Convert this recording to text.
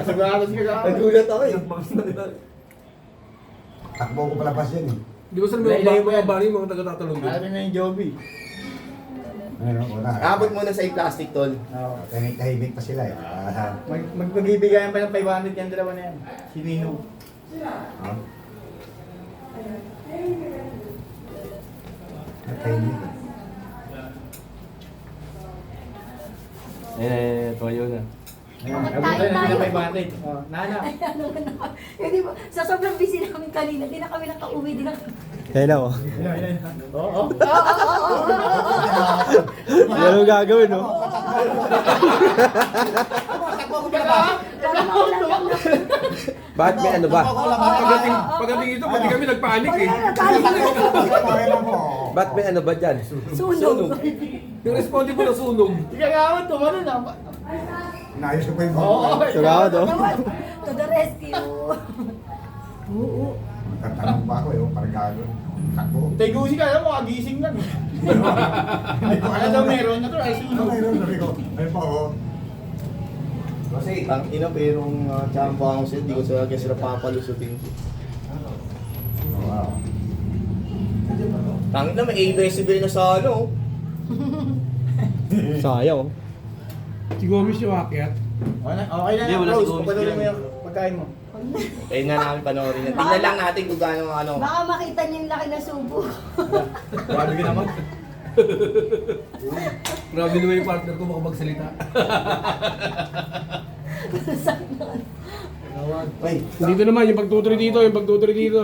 Sigurado siya. Nagulat ako eh. Takbo ko palabas yun eh. Di ba sila mga bani, mga taga-tatalong Alam din? na yung Joby. Ano, wala. Abot muna sa plastic tol. Oo. Tahimik pa sila eh. Magpagibigayan pa ng 500 yung dalawa na yan. Si Nino. Tahimik eh. Toyo na. Abot na ng 500. Oh, Nana. Ay, ano na. Hindi ba, sa sobrang busy namin kanina, di na kami nakauwi, di na kami. Hello. Oo. Yan ang gagawin, no? Takbo ko palabas. Para mawala lang na. Bakit may ano ba? Pagdating ito, pati kami nagpanik eh. Ba't may ano ba dyan? Sunog. Yung responsible na sunog. Ika nga ako, tumano na. Naayos ko pa yung Oo. Sagado. To the rescue. Oo. Tatanong pa ako eh, parang gagawin. Takbo. Tegusi ka alam mo, kagising na. Ano daw meron na to? Ay, Ano sunog. mayroon? Sabi ko, ayun pa oh. Kasi tang ina perong champo ako sila, di ko sila papalusutin. Wow. Tangin na may A-decibel na sa ano. Sayang. Si Gomes yung akyat. Okay na Hindi, na, wala Rose. si Gomes Pagpatuloy mo yan. yung pagkain mo. Kaya na namin panoorin yan. Tingnan lang natin kung gaano ano. Baka makita niyo yung laki na subo. Grabe ka naman. Grabe naman yung partner ko makapagsalita. Ay, Dito naman, yung pagtuturi dito,